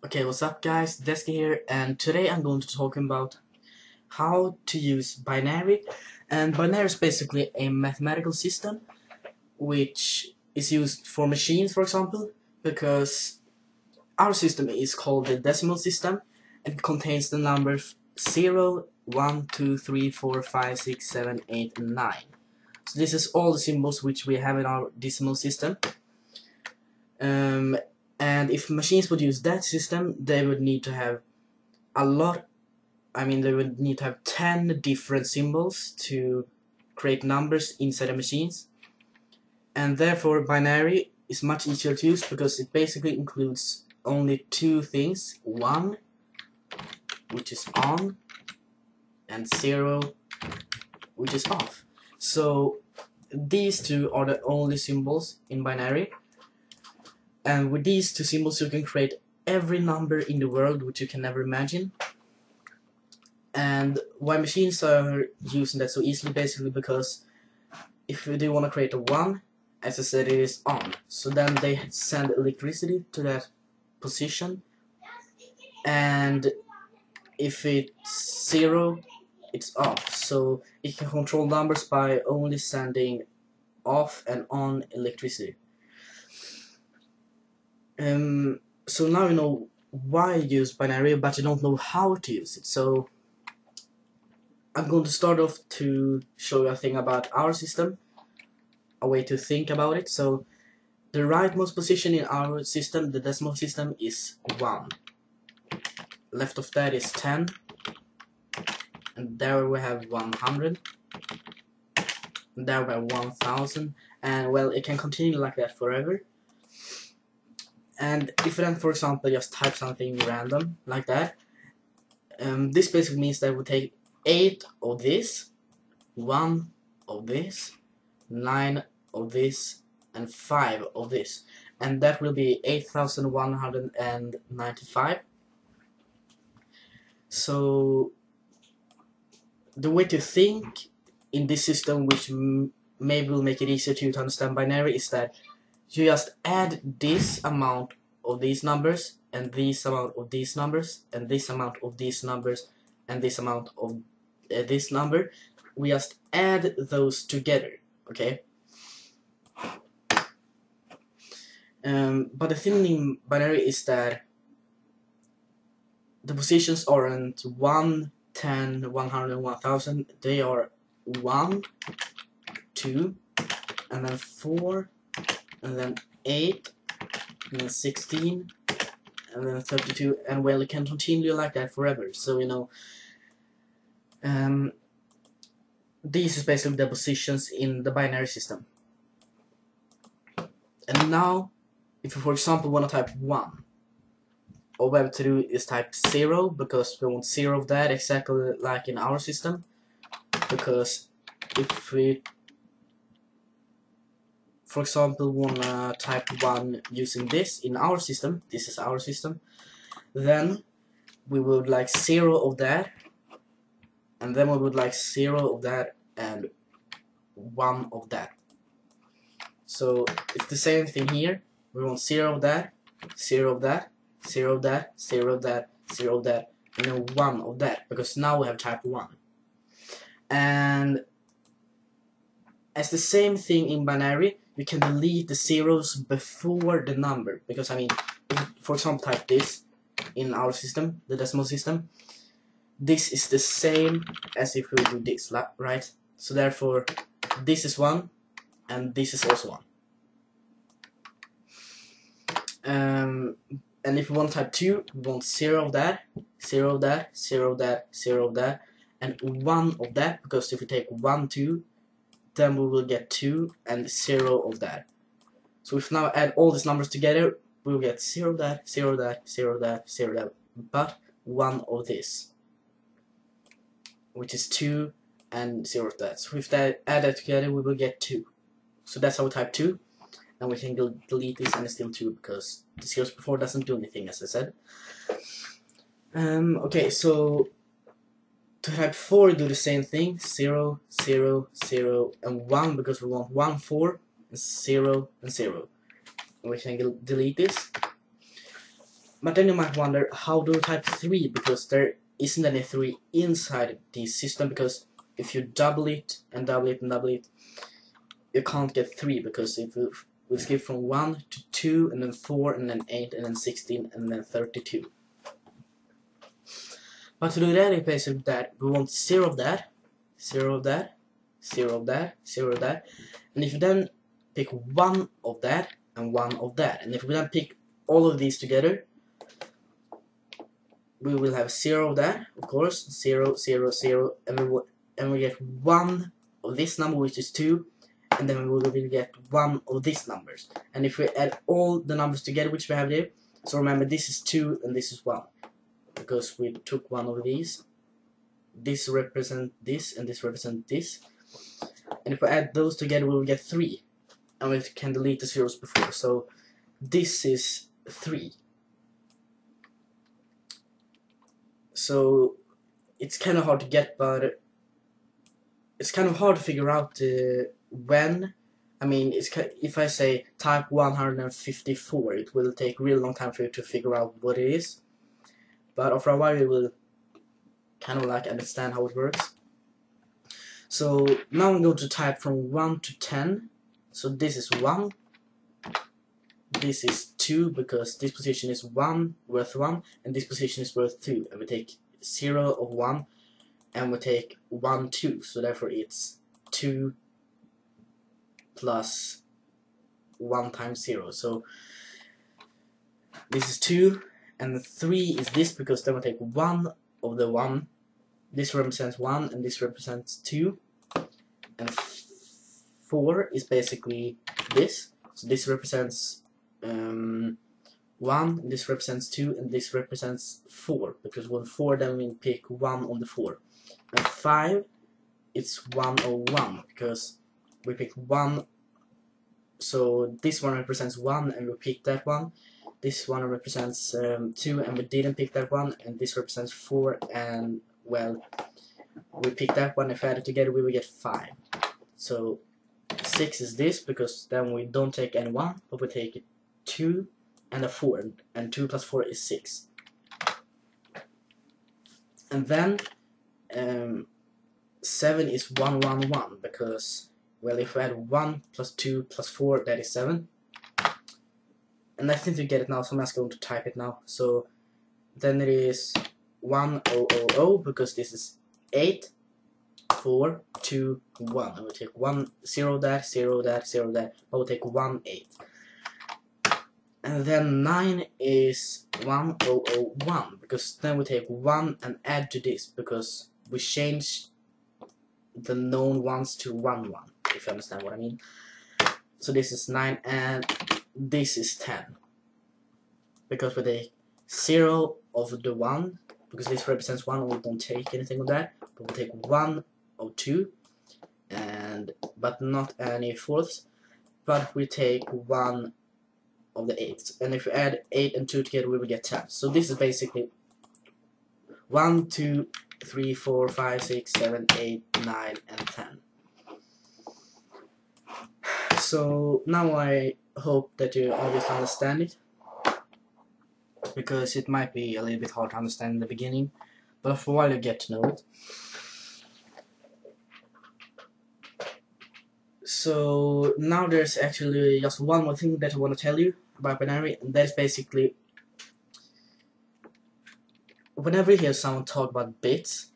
Okay, what's up guys, Deski here, and today I'm going to talk about how to use binary. And binary is basically a mathematical system which is used for machines, for example, because our system is called the decimal system and it contains the numbers 0, 1, 2, 3, 4, 5, 6, 7, 8, and 9. So this is all the symbols which we have in our decimal system. And if machines would use that system, they would need to have they would need to have 10 different symbols to create numbers inside the machines. And therefore binary is much easier to use because it basically includes only two things: 1, which is on, and 0, which is off. So these two are the only symbols in binary. And with these two symbols you can create every number in the world which you can never imagine. And why machines are using that so easily, basically because if they want to create a 1, as I said, it is on. So then they send electricity to that position, and if it's 0, it's off. So it can control numbers by only sending off and on electricity. So now you know why you use binary, but you don't know how to use it. So I'm going to start off to show you a thing about our system, a way to think about it. So the rightmost position in our system, the decimal system, is 1. Left of that is 10, and there we have 100, and there we have 1000, and well, it can continue like that forever. And if you then, for example, just type something random like that, this basically means that we take 8 of this, 1 of this, 9 of this, and 5 of this, and that will be 8195. So the way to think in this system, which maybe will make it easier to understand binary, is that you just add this amount of these numbers, and this amount of these numbers, and this amount of these numbers, and this amount of this number. We just add those together, okay? But the thing in binary is that the positions aren't 1, 10, 100, 1000. They are 1, 2, and then 4, and then 8, and then 16, and then 32, and well, it can continue like that forever. So you know, these is basically the positions in the binary system. And now, if you, for example, want to type 1, all we have to do is type 0, because we want 0 of that, exactly like in our system. Because if we, for example, wanna type 1 using this in our system, this is our system, then we would like 0 of that, and then we would like 0 of that, and 1 of that. So it's the same thing here. We want 0 of that, 0 of that, 0 of that, 0 of that, 0 of that, and then 1 of that, because now we have type 1. And as the same thing in binary, you can delete the zeros before the number, because I mean, if you, for example, type this in our system, the decimal system, this is the same as if we do this, right? So therefore, this is 1, and this is also 1. And if we want to type 2, we want 0 of that, 0 of that, 0 of that, 0 of that, and 1 of that, because if we take 1, 2, then we will get 2 and 0 of that. So if we now add all these numbers together, we will get 0 of that, 0 of that, 0 of that, 0 of that, but 1 of this, which is 2 and 0 of that. So if we add that together, we will get 2. So that's how we type 2. And we can delete this, and it's still 2 because the zeros before doesn't do anything, as I said. Okay, so to type 4, do the same thing: 0, 0, 0, and 1, because we want 1, 4, and 0, and 0. And we can delete this. But then you might wonder, how do you type 3? Because there isn't any 3 inside the system, because if you double it and double it and double it, you can't get 3, because if we skip from 1 to 2 and then 4 and then 8 and then 16 and then 32. But to do that, it's basically that we want 0 of that, 0 of that, 0 of that, 0 of that, and if you then pick 1 of that and 1 of that, and if we then pick all of these together, we will have 0 of that, of course, 0, 0, 0, and we get 1 of this number, which is 2, and then we will get 1 of these numbers. And if we add all the numbers together, which we have here, so remember this is 2 and this is 1, because we took 1 of these. This represents this and this represents this. And if we add those together, we will get 3. And we can delete the zeros before. So this is 3. So it's kind of hard to get, but it's kind of hard to figure out when. I mean, if I say type 154, it will take a really long time for you to figure out what it is. But after a while, you will kind of like understand how it works. So now I'm going to type from 1 to 10. So this is 1. This is 2, because this position is 1, worth 1, and this position is worth 2. And we take 0 of 1, and we take 1, 2. So therefore it's 2 plus 1 times 0. So this is 2, and 3 is this, because then we take 1 of the 1. This represents 1, and this represents 2. And 4 is basically this. So this represents 1, and this represents 2, and this represents 4, because with 4 then we pick 1 on the 4. And 5, it's 101, because we pick 1, so this one represents 1 and we pick that one. This one represents 2 and we didn't pick that one, and this represents 4, and well, we pick that one. If we add it together, we will get 5. So 6 is this, because then we don't take any 1, but we take 2 and a 4, and 2 plus 4 is 6. And then 7 is 111, because, well, if we add 1 plus 2 plus 4, that is 7. And I think you get it now, so I'm just going to type it now. So then it is 1000, because this is 8, 4, 2, 1. And we'll take 1, 0 that, 0 that, 0 that, but we'll take 1, 8. And then 9 is 1001, because then we take 1 and add to this, because we change the known ones to 1, 1, if you understand what I mean. So this is 9, and this is 10, because we take 0 of the 1, because this represents 1, we don't take anything of that, but we take 1 of 2, and but not any fourths, but we take 1 of the 8s, and if we add 8 and 2 together, we will get 10. So this is basically 1, 2, 3, 4, 5, 6, 7, 8, 9, and 10. So now I hope that you obviously understand it, because it might be a little bit hard to understand in the beginning, but for a while you get to know it. So now there's actually just one more thing that I want to tell you about binary, and that's basically, whenever you hear someone talk about bits,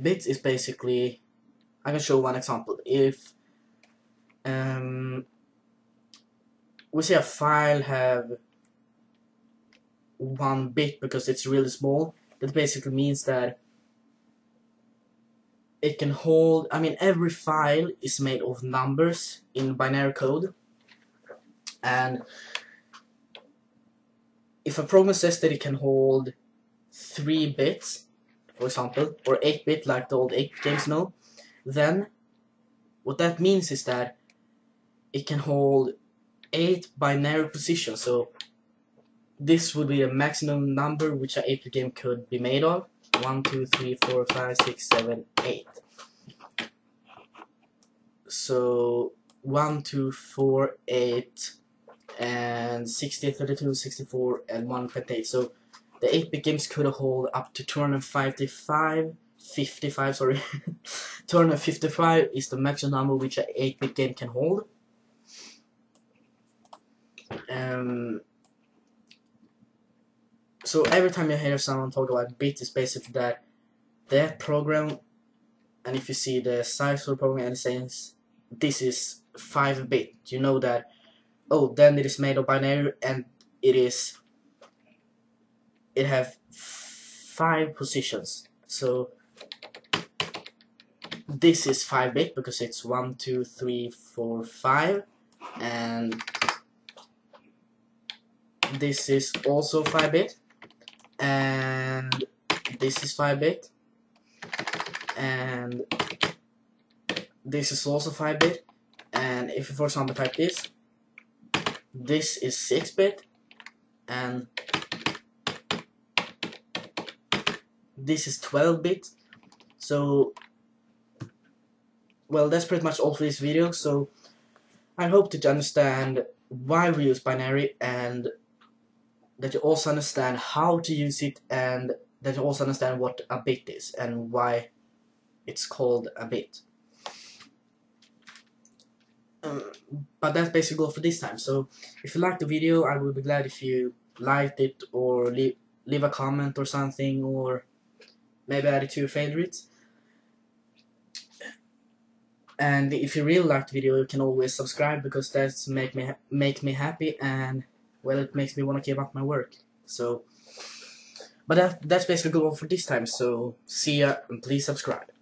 bits is basically, I can show one example. If we say a file have 1 bit because it's really small, that basically means that it can hold, I mean, every file is made of numbers in binary code, and if a program says that it can hold 3 bits, for example, or 8-bit like the old 8 games know, then what that means is that it can hold 8 binary positions. So this would be a maximum number which an 8-bit game could be made of. 1, 2, 3, 4, 5, 6, 7, 8. So 1, 2, 4, 8, and 60, 32, 64, and 128. So the 8-bit games could hold up to 255, sorry. 255 is the maximum number which an 8-bit game can hold. So every time you hear someone talk about bit, it's basically that program, and if you see the size of the program and it says this is 5-bit, you know that, oh, then it is made of binary and it have 5 positions. So this is 5-bit because it's 1, 2, 3, 4, 5, and this is also 5-bit, and this is 5-bit, and this is also 5-bit, and if you for example type this is 6-bit, and this is 12-bit. So, well, that's pretty much all for this video. So I hope that you understand why we use binary, and that you also understand how to use it, and that you also understand what a bit is and why it's called a bit. But that's basically all for this time. So if you liked the video, I would be glad if you liked it, or leave a comment or something, or maybe add it to your favorites. And if you really liked the video, you can always subscribe, because that's make me happy, and well, it makes me want to keep up my work. So, but that's basically all for this time. So see ya, and please subscribe.